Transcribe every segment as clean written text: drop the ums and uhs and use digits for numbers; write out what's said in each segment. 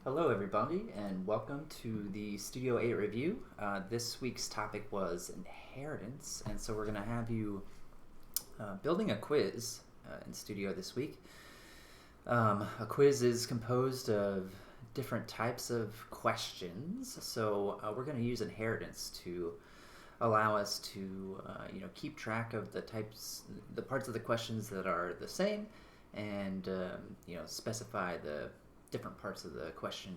Hello, everybody, and welcome to the Studio 8 review. This week's topic was inheritance, and so we're going to have you building a quiz in Studio this week. A quiz is composed of different types of questions, so we're going to use inheritance to allow us to keep track of the parts of the questions that are the same, and specify the different parts of the question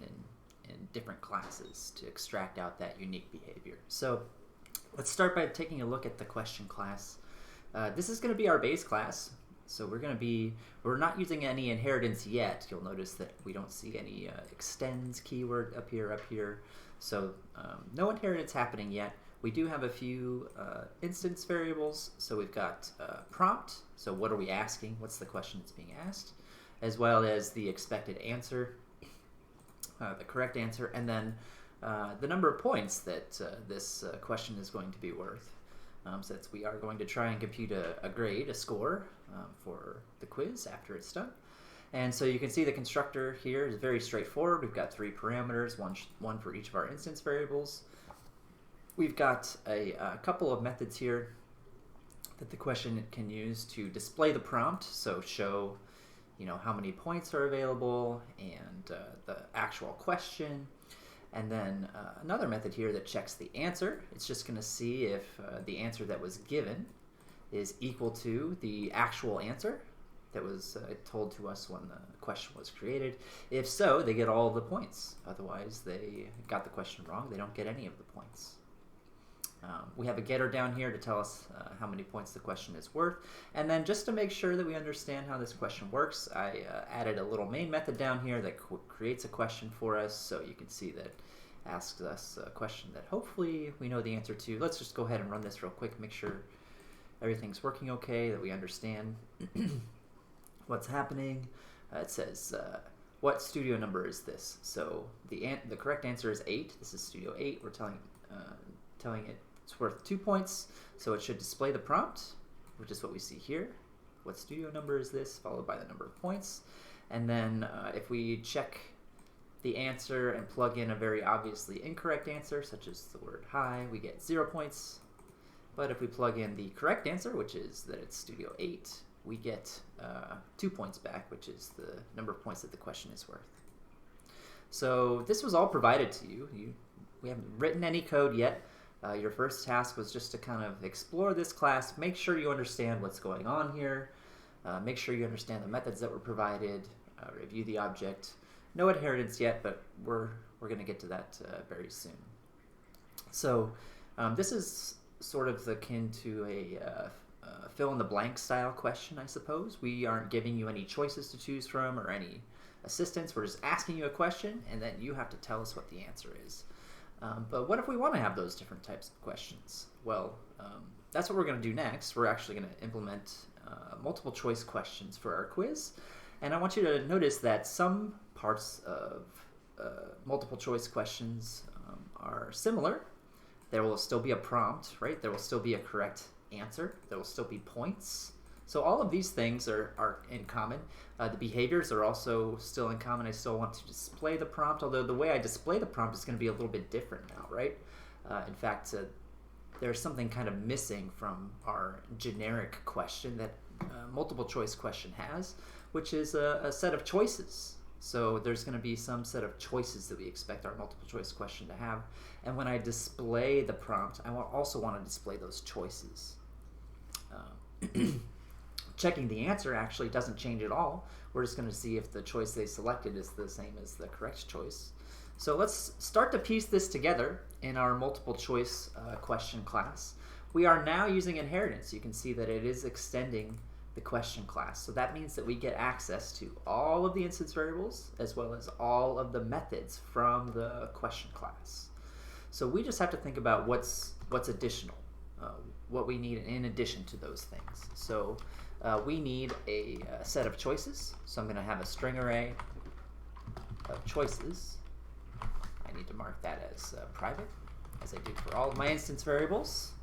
in different classes to extract out that unique behavior. So let's start by taking a look at the question class. This is going to be our base class. So we're not using any inheritance yet. You'll notice that we don't see any extends keyword up here. So no inheritance happening yet. We do have a few instance variables. So we've got prompt. So what are we asking? What's the question that's being asked? As well as the expected answer, the correct answer, and then the number of points that this question is going to be worth. Since we are going to try and compute a grade, a score, for the quiz after it's done. And so you can see the constructor here is very straightforward. We've got three parameters, one for each of our instance variables. We've got a couple of methods here that the question can use to display the prompt, so show how many points are available and the actual question. And then another method here that checks the answer. It's just going to see if the answer that was given is equal to the actual answer that was told to us when the question was created. If so, they get all of the points. Otherwise, they got the question wrong. They don't get any of the points. We have a getter down here to tell us how many points the question is worth. And then just to make sure that we understand how this question works, I added a little main method down here that creates a question for us. So you can see that asks us a question that hopefully we know the answer to. Let's just go ahead and run this real quick, make sure everything's working okay, that we understand what's happening. It says, what studio number is this? So the correct answer is 8. This is Studio 8. We're telling it it's worth 2 points, so it should display the prompt, which is what we see here. What studio number is this? Followed by the number of points. And then if we check the answer and plug in a very obviously incorrect answer, such as the word hi, we get 0 points. But if we plug in the correct answer, which is that it's Studio 8, we get 2 points back, which is the number of points that the question is worth. So this was all provided to you. We haven't written any code yet. Your first task was just to kind of explore this class, make sure you understand what's going on here, make sure you understand the methods that were provided, review the object. No inheritance yet, but we're going to get to that very soon. So this is sort of akin to a fill-in-the-blank style question, I suppose. We aren't giving you any choices to choose from or any assistance. We're just asking you a question, and then you have to tell us what the answer is. But what if we want to have those different types of questions? Well, that's what we're going to do next. We're actually going to implement multiple choice questions for our quiz. And I want you to notice that some parts of multiple choice questions are similar. There will still be a prompt, right? There will still be a correct answer. There will still be points. So all of these things are in common. The behaviors are also still in common. I still want to display the prompt, although the way I display the prompt is going to be a little bit different now, right? In fact, there's something kind of missing from our generic question that multiple choice question has, which is a set of choices. So there's going to be some set of choices that we expect our multiple choice question to have. And when I display the prompt, I also want to display those choices. Checking the answer actually doesn't change at all. We're just going to see if the choice they selected is the same as the correct choice. So let's start to piece this together in our multiple choice question class. We are now using inheritance. You can see that it is extending the question class. So that means that we get access to all of the instance variables as well as all of the methods from the question class. So we just have to think about what's additional, what we need in addition to those things. So we need a set of choices. So I'm going to have a string array of choices. I need to mark that as private, as I do for all of my instance variables.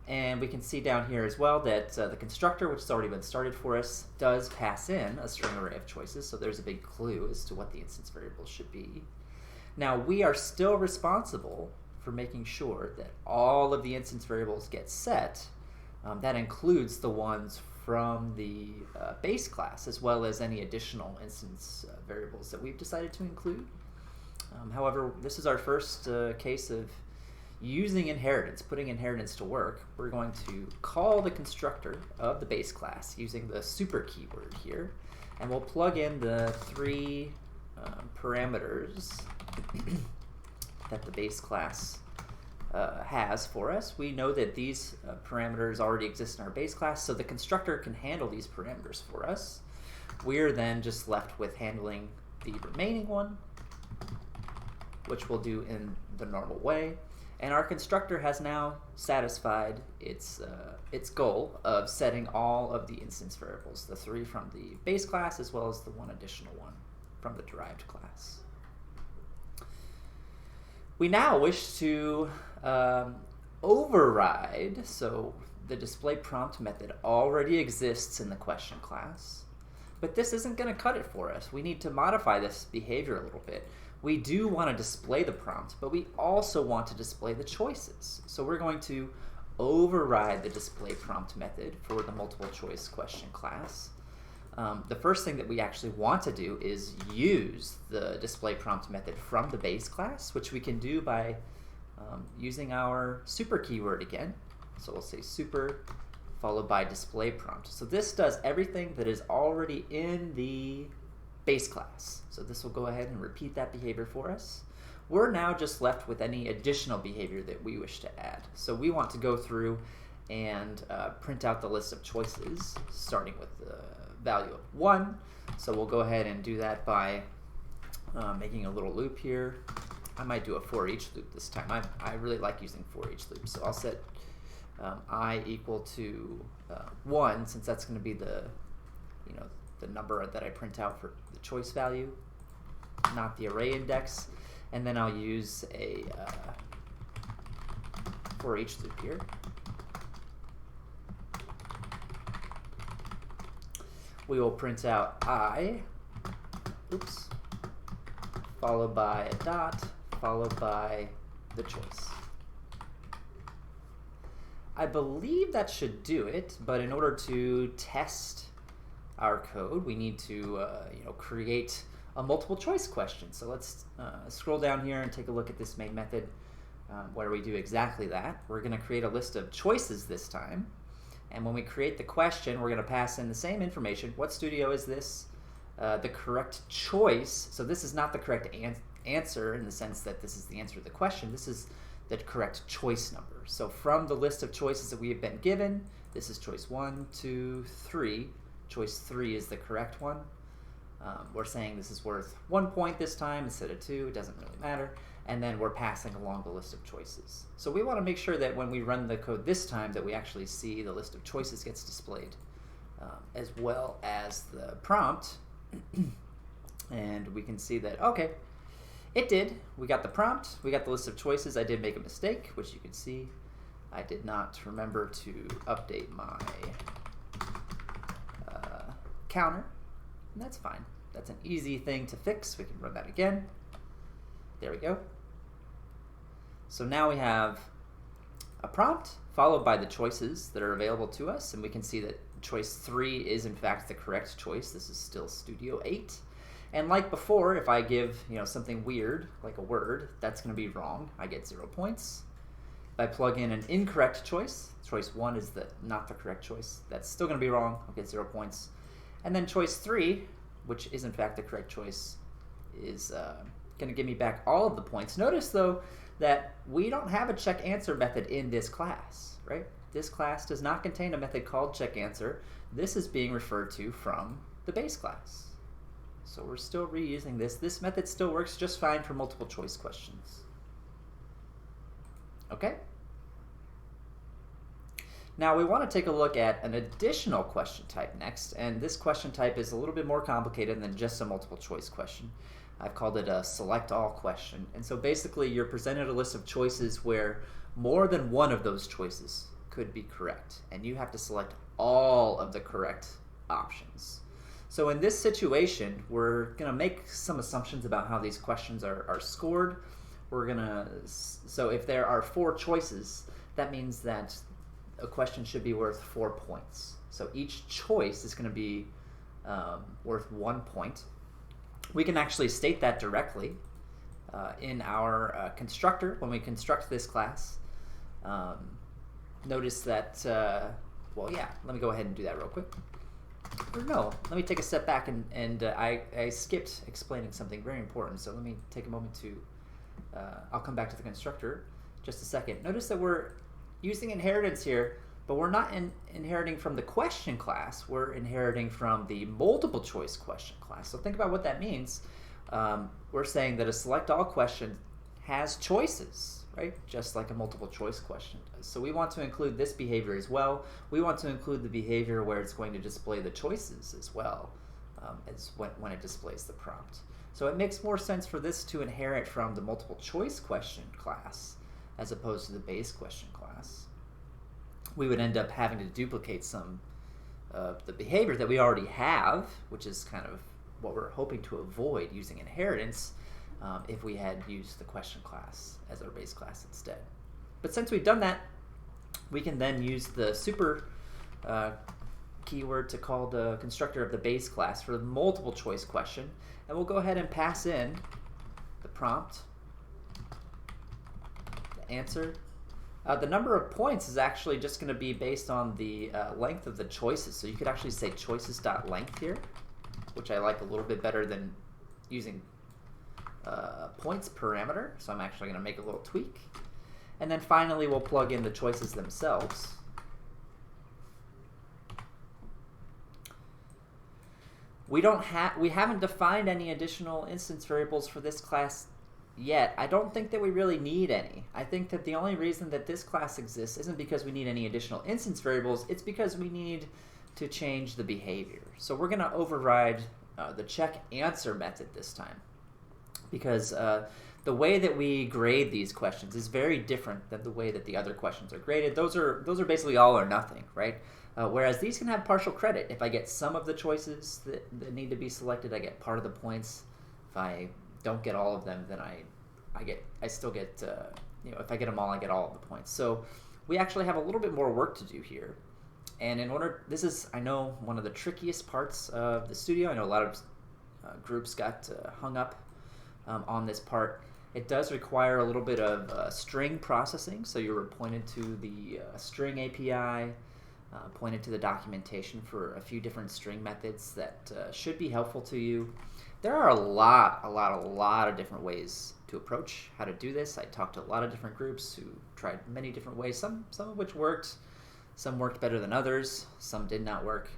And we can see down here as well that the constructor, which has already been started for us, does pass in a string array of choices, so there's a big clue as to what the instance variables should be. Now, we are still responsible for making sure that all of the instance variables get set. That includes the ones from the base class, as well as any additional instance variables that we've decided to include. However, this is our first case of using inheritance, putting inheritance to work. We're going to call the constructor of the base class using the super keyword here, and we'll plug in the three parameters that the base class has for us. We know that these parameters already exist in our base class, so the constructor can handle these parameters for us. We're then just left with handling the remaining one, which we'll do in the normal way. And our constructor has now satisfied its goal of setting all of the instance variables, the three from the base class as well as the one additional one from the derived class. We now wish to override, so the display prompt method already exists in the question class, but this isn't going to cut it for us. We need to modify this behavior a little bit. We do want to display the prompt, but we also want to display the choices. So we're going to override the display prompt method for the multiple choice question class. The first thing that we actually want to do is use the display prompt method from the base class, which we can do by using our super keyword again. So we'll say super followed by display prompt. So this does everything that is already in the base class. So this will go ahead and repeat that behavior for us. We're now just left with any additional behavior that we wish to add. So we want to go through and print out the list of choices, starting with the value of 1. So we'll go ahead and do that by making a little loop here. I might do a for each loop this time. I really like using for each loops. So I'll set I equal to 1, since that's going to be the number that I print out for the choice value, not the array index. And then I'll use a for each loop here. We will print out I, followed by a dot, followed by the choice. I believe that should do it, but in order to test our code, we need to create a multiple choice question. So let's scroll down here and take a look at this main method where we do exactly that. We're going to create a list of choices this time, and when we create the question, we're going to pass in the same information. What studio is this? The correct choice. So this is not the correct answer in the sense that this is the answer to the question. This is the correct choice number. So from the list of choices that we have been given, this is choice 1, 2, 3. Choice 3 is the correct one. We're saying this is worth 1 point this time instead of 2. It doesn't really matter. And then we're passing along the list of choices. So we want to make sure that when we run the code this time that we actually see the list of choices gets displayed, as well as the prompt. And we can see that, okay, it did. We got the prompt. We got the list of choices. I did make a mistake, which you can see. I did not remember to update my counter, and that's fine. That's an easy thing to fix. We can run that again. There we go. So now we have a prompt followed by the choices that are available to us, and we can see that choice 3 is in fact the correct choice. This is still Studio 8. And like before, if I give something weird, like a word, that's going to be wrong. I get 0 points. If I plug in an incorrect choice, choice 1 is not the correct choice, that's still going to be wrong. I'll get 0 points. And then choice 3, which is in fact the correct choice, is going to give me back all of the points. Notice though that we don't have a check answer method in this class, right? This class does not contain a method called check answer. This is being referred to from the base class. So we're still reusing this. This method still works just fine for multiple choice questions. Okay? Now we want to take a look at an additional question type next, and this question type is a little bit more complicated than just a multiple choice question. I've called it a select all question. And so basically you're presented a list of choices where more than one of those choices could be correct, and you have to select all of the correct options. So in this situation, we're going to make some assumptions about how these questions are scored. So if there are 4 choices, that means that a question should be worth 4 points. So each choice is going to be worth 1 point. We can actually state that directly in our constructor when we construct this class. Notice that, let me go ahead and do that real quick. Or no, let me take a step back and I skipped explaining something very important. So let me take a moment to, I'll come back to the constructor just a second. Notice that we're using inheritance here, but we're not inheriting from the question class. We're inheriting from the multiple choice question class. So think about what that means. We're saying that a select all question has choices, right? Just like a multiple choice question does. So we want to include this behavior as well. We want to include the behavior where it's going to display the choices as well as when it displays the prompt. So it makes more sense for this to inherit from the multiple choice question class as opposed to the base question class. We would end up having to duplicate some of the behavior that we already have, which is kind of what we're hoping to avoid using inheritance if we had used the question class as our base class instead. But since we've done that, we can then use the super keyword to call the constructor of the base class for the multiple choice question, and we'll go ahead and pass in the prompt, the answer. The number of points is actually just going to be based on the length of the choices. So you could actually say choices.length here, which I like a little bit better than using points parameter. So I'm actually going to make a little tweak. And then finally, we'll plug in the choices themselves. We haven't defined any additional instance variables for this class yet. I don't think that we really need any. I think that the only reason that this class exists isn't because we need any additional instance variables, it's because we need to change the behavior. So we're going to override the check answer method this time, because the way that we grade these questions is very different than the way that the other questions are graded. Those are basically all or nothing, right? Whereas these can have partial credit. If I get some of the choices that need to be selected, I get part of the points. If I don't get all of them, then I still get, if I get them all, I get all of the points. So we actually have a little bit more work to do here. And this is, I know, one of the trickiest parts of the studio. I know a lot of groups got hung up on this part. It does require a little bit of string processing. So you're pointed to the string API, pointed to the documentation for a few different string methods that should be helpful to you. There are a lot of different ways to approach how to do this. I talked to a lot of different groups who tried many different ways, some of which worked. Some worked better than others. Some did not work.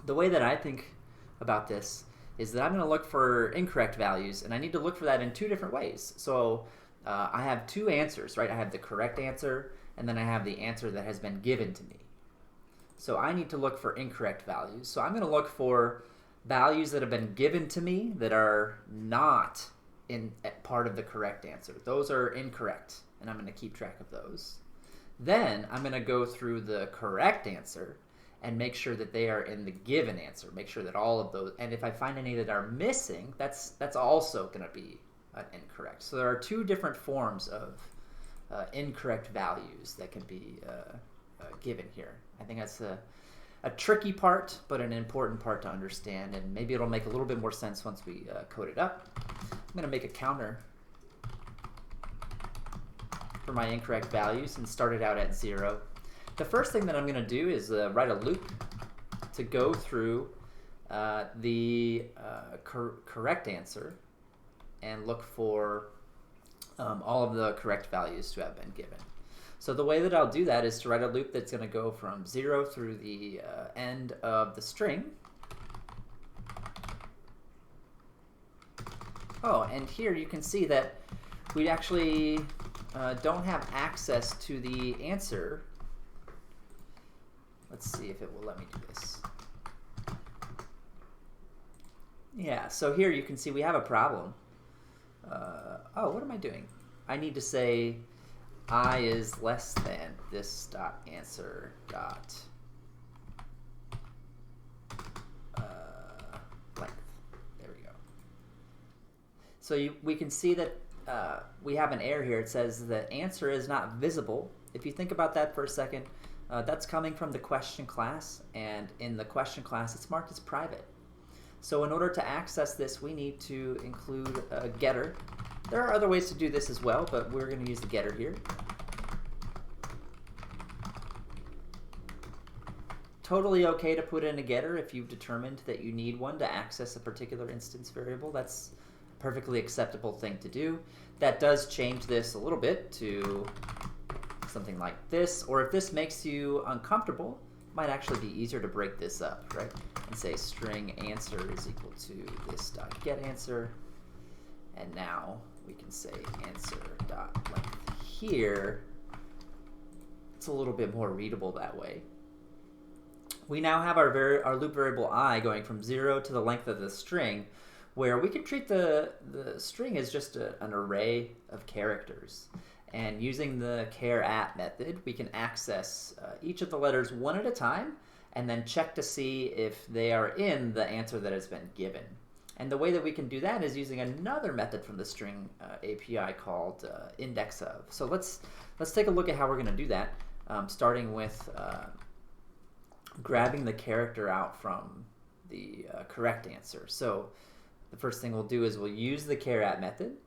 The way that I think about this is that I'm going to look for incorrect values, and I need to look for that in 2 different ways. So I have 2 answers, right? I have the correct answer, and then I have the answer that has been given to me. So I need to look for incorrect values. So I'm going to look for values that have been given to me that are not in part of the correct answer. Those are incorrect, and I'm going to keep track of those. Then I'm going to go through the correct answer and make sure that they are in the given answer. Make sure that all of those, and if I find any that are missing, that's also going to be incorrect. So there are 2 different forms of incorrect values that can be given here. I think that's a tricky part, but an important part to understand, and maybe it'll make a little bit more sense once we code it up. I'm going to make a counter for my incorrect values and start it out at 0. The first thing that I'm going to do is write a loop to go through the correct answer and look for all of the correct values to have been given. So the way that I'll do that is to write a loop that's going to go from 0 through the end of the string. Oh, and here you can see that we actually don't have access to the answer. Let's see if it will let me do this. Yeah, so here you can see we have a problem. What am I doing? I need to say I is less than this dot answer dot length. There we go. So we can see that we have an error here. It says the answer is not visible. If you think about that for a second, that's coming from the question class, and in the question class it's marked as private. So in order to access this, we need to include a getter. There are other ways to do this as well, but we're going to use the getter here. Totally okay to put in a getter if you've determined that you need one to access a particular instance variable. That's a perfectly acceptable thing to do. That does change this a little bit to something like this, or if this makes you uncomfortable, it might actually be easier to break this up, right? And say string answer is equal to this dot get answer, and now we can say answer dot length here. It's a little bit more readable that way. We now have our loop variable I going from 0 to the length of the string, where we can treat the string as just an array of characters. And using the char at method, we can access each of the letters one at a time and then check to see if they are in the answer that has been given. And the way that we can do that is using another method from the string API called index of. So let's take a look at how we're going to do that, starting with grabbing the character out from the correct answer. So the first thing we'll do is we'll use the char at method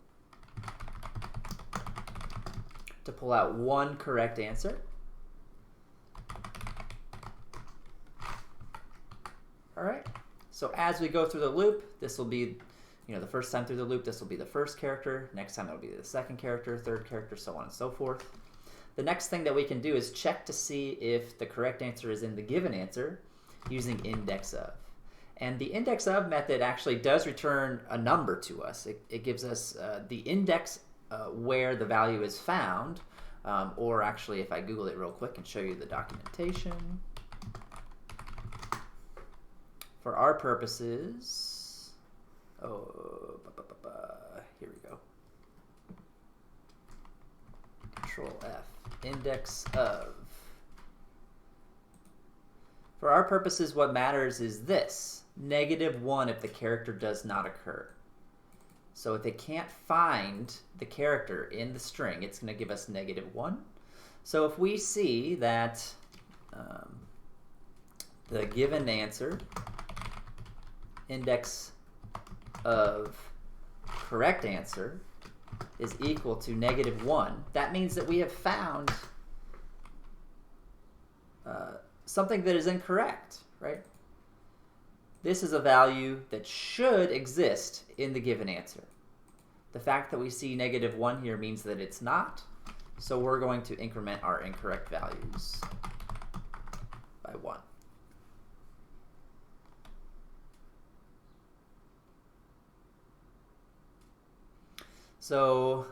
to pull out one correct answer. All right. So as we go through the loop, this will be, the first time through the loop, this will be the first character. Next time it'll be the second character, third character, so on and so forth. The next thing that we can do is check to see if the correct answer is in the given answer using index of. And the index of method actually does return a number to us. It gives us the index where the value is found, or actually if I Google it real quick and show you the documentation. For our purposes, here we go. Control F, index of. For our purposes, what matters is this, -1 if the character does not occur. So if it can't find the character in the string, it's going to give us -1. So if we see that the given answer, index of correct answer, is equal to -1, that means that we have found something that is incorrect, right? This is a value that should exist in the given answer. The fact that we see -1 here means that it's not, so we're going to increment our incorrect values by 1. So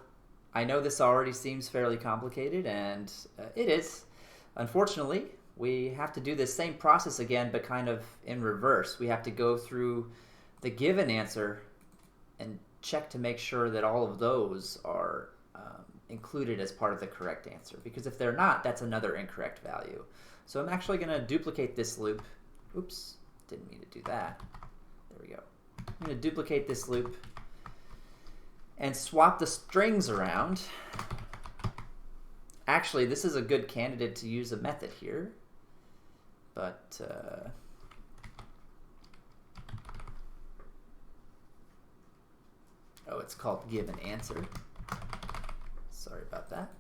I know this already seems fairly complicated, and it is. Unfortunately, we have to do this same process again, but kind of in reverse. We have to go through the given answer and check to make sure that all of those are included as part of the correct answer. Because if they're not, that's another incorrect value. So I'm actually going to duplicate this loop. Oops, didn't mean to do that. There we go. I'm going to duplicate this loop and swap the strings around. Actually, this is a good candidate to use a method here, but oh, it's called given answer. Sorry about that.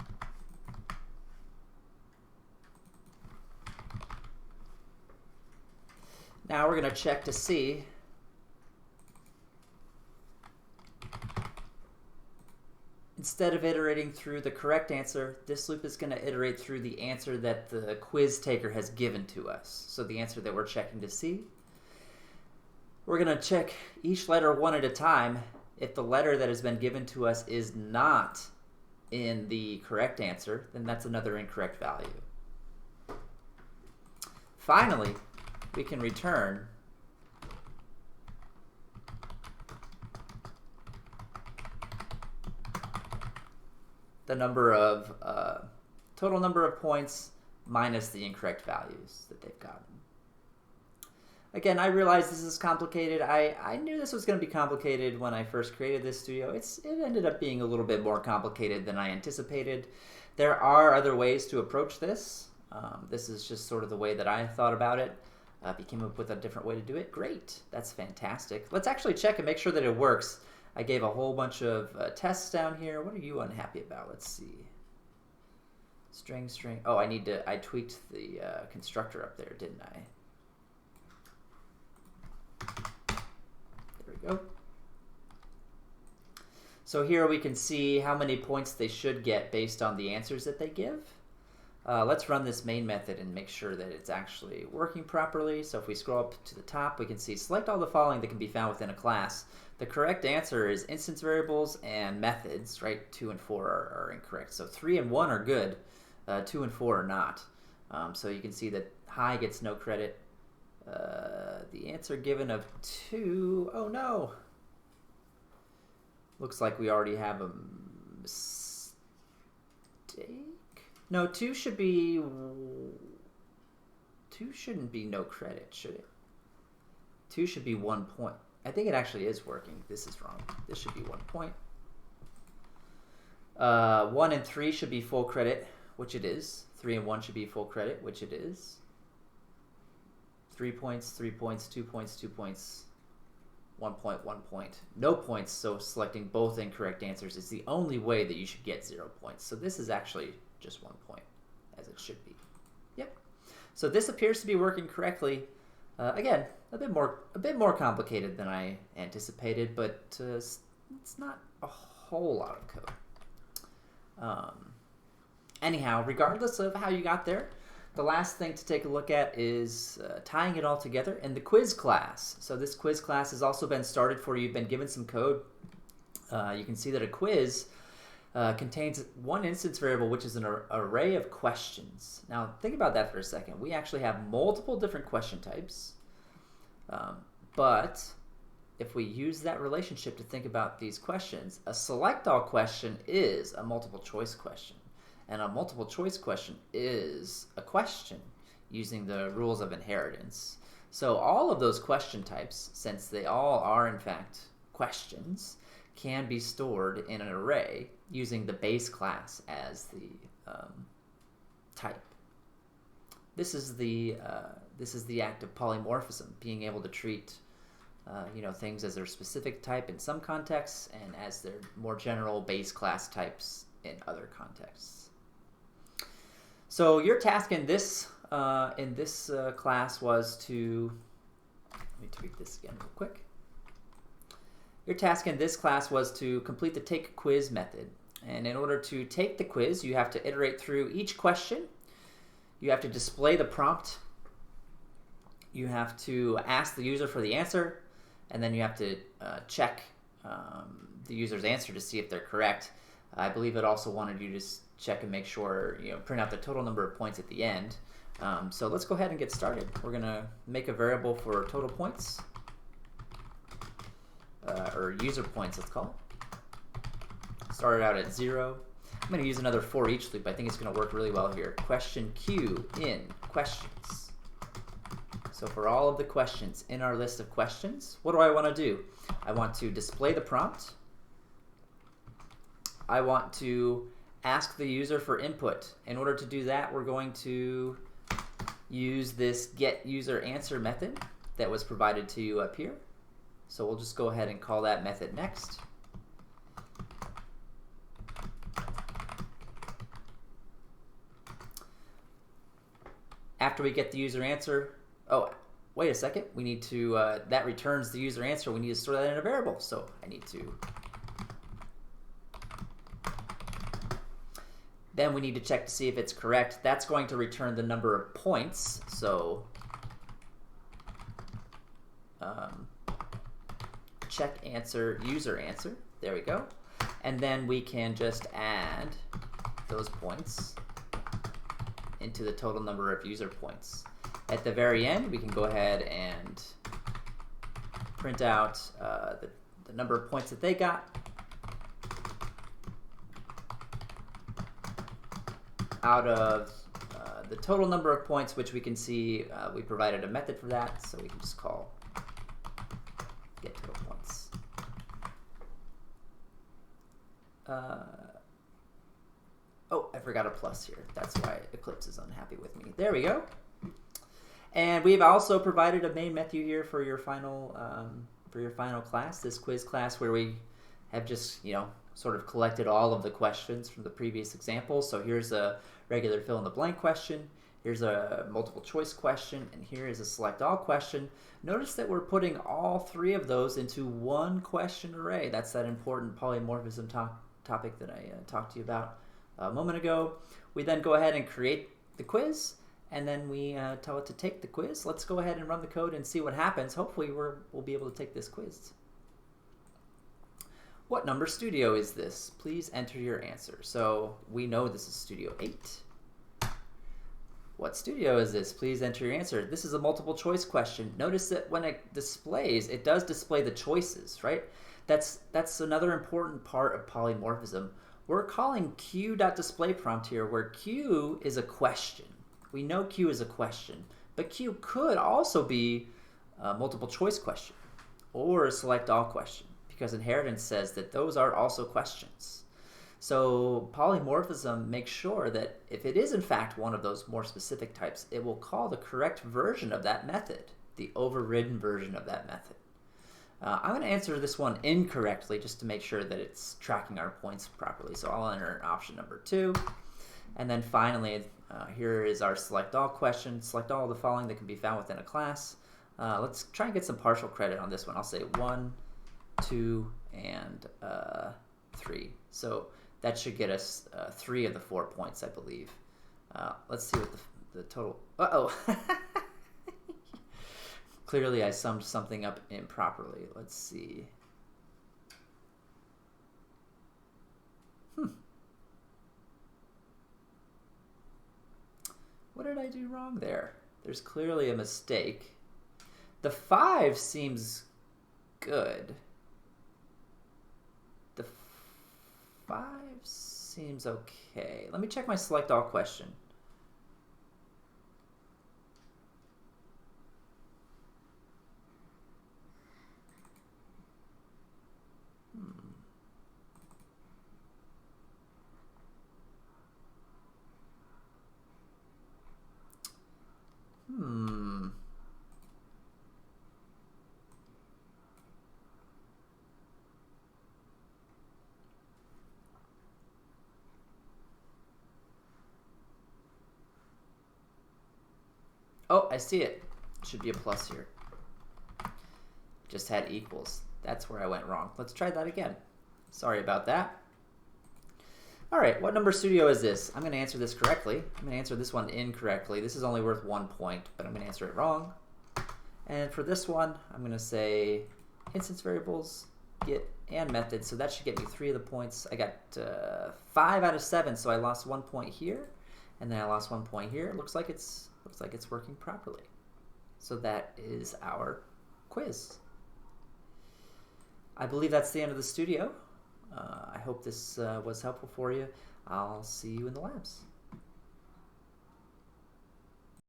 Now we're going to check to see instead of iterating through the correct answer, this loop is going to iterate through the answer that the quiz taker has given to us. So the answer that we're checking to see. We're going to check each letter one at a time. If the letter that has been given to us is not in the correct answer, then that's another incorrect value. Finally, we can return the number of total number of points minus the incorrect values that they've gotten. Again, I realize this is complicated. I knew this was going to be complicated when I first created this studio. It ended up being a little bit more complicated than I anticipated. There are other ways to approach this. This is just sort of the way that I thought about it. If you came up with a different way to do it, great. That's fantastic. Let's actually check and make sure that it works. I gave a whole bunch of tests down here. What are you unhappy about? Let's see. String. Oh, I tweaked the constructor up there, didn't I? There we go. So here we can see how many points they should get based on the answers that they give. Let's run this main method and make sure that it's actually working properly. So if we scroll up to the top, we can see select all the following that can be found within a class. The correct answer is instance variables and methods, right? 2 and 4 are incorrect. So 3 and 1 are good, 2 and 4 are not. So you can see that high gets no credit. The answer given of 2, oh no. Looks like we already have a mistake. No, 2 should be, 2 shouldn't be no credit, should it? 2 should be 1 point. I think it actually is working. This is wrong. This should be 1 point. 1 and 3 should be full credit, which it is. 3 and 1 should be full credit, which it is. 3 points, 3 points, 2 points, 2 points, 1 point, 1 point. No points, so selecting both incorrect answers is the only way that you should get 0 points. So this is actually just 1 point, as it should be. Yep. So this appears to be working correctly. Again, a bit more complicated than I anticipated, but it's not a whole lot of code. Anyhow, regardless of how you got there, the last thing to take a look at is tying it all together in the quiz class. So this quiz class has also been started for you. You've been given some code. You can see that a quiz contains one instance variable, which is an array of questions. Now, think about that for a second. We actually have multiple different question types, but if we use that relationship to think about these questions, a select all question is a multiple choice question, and a multiple choice question is a question using the rules of inheritance. So all of those question types, since they all are in fact questions, can be stored in an array using the base class as the type. This is the act of polymorphism, being able to treat things as their specific type in some contexts and as their more general base class types in other contexts. So your task in this class was to, let me tweak this again real quick. Your task in this class was to complete the take quiz method. And in order to take the quiz, you have to iterate through each question. You have to display the prompt. You have to ask the user for the answer. And then you have to check the user's answer to see if they're correct. I believe it also wanted you to check and make sure, print out the total number of points at the end. So let's go ahead and get started. We're going to make a variable for total points. Or user points, let's call it. Started out at 0. I'm going to use another for each loop. I think it's going to work really well here. Question Q in questions. So for all of the questions in our list of questions, what do I want to do? I want to display the prompt. I want to ask the user for input. In order to do that, we're going to use this getUserAnswer method that was provided to you up here. So we'll just go ahead and call that method next. After we get the user answer, oh, wait a second, we need to, that returns the user answer, we need to store that in a variable. So I need to, then we need to check to see if it's correct. That's going to return the number of points. So check answer, user answer. There we go. And then we can just add those points into the total number of user points. At the very end, we can go ahead and print out the number of points that they got. out of the total number of points, which we can see we provided a method for that, so we can just call get total points. Oh, I forgot a plus here. That's why Eclipse is unhappy with me. There we go. And we've also provided a main method here for your final class, this quiz class, where we have just sort of collected all of the questions from the previous example. So here's a regular fill in the blank question. Here's a multiple choice question, and here is a select all question. Notice that we're putting all three of those into one question array. That's that important polymorphism topic that I talked to you about a moment ago. We then go ahead and create the quiz, and then we tell it to take the quiz. Let's go ahead and run the code and see what happens. Hopefully we'll be able to take this quiz. What number studio is this? Please enter your answer. So we know this is Studio 8. What studio is this? Please enter your answer. This is a multiple choice question. Notice that when it displays, it does display the choices, right? That's another important part of polymorphism. We're calling q.displayPrompt here, where q is a question. We know q is a question, but q could also be a multiple choice question or a select all question, because inheritance says that those are also questions. So polymorphism makes sure that if it is in fact one of those more specific types, it will call the correct version of that method, the overridden version of that method. I'm going to answer this one incorrectly just to make sure that it's tracking our points properly. So I'll enter option number 2. And then finally, here is our select all question. Select all of the following that can be found within a class. Let's try and get some partial credit on this one. I'll say 1, 2, and 3. So that should get us 3 of the 4 points, I believe. Let's see what the total... Uh-oh! Clearly I summed something up improperly. Let's see. What did I do wrong there? There's clearly a mistake. The 5 seems good. The 5 seems okay. Let me check my select all question. Oh, I see it. Should be a plus here. Just had equals. That's where I went wrong. Let's try that again. Sorry about that. All right, what number studio is this? I'm going to answer this correctly. I'm going to answer this one incorrectly. This is only worth 1 point, but I'm going to answer it wrong. And for this one, I'm going to say instance variables, get, and method. So that should get me 3 of the points. I got 5 out of 7, so I lost 1 point here, and then I lost 1 point here. It looks like it's working properly. So that is our quiz. I believe that's the end of the studio. I hope this was helpful for you. I'll see you in the labs.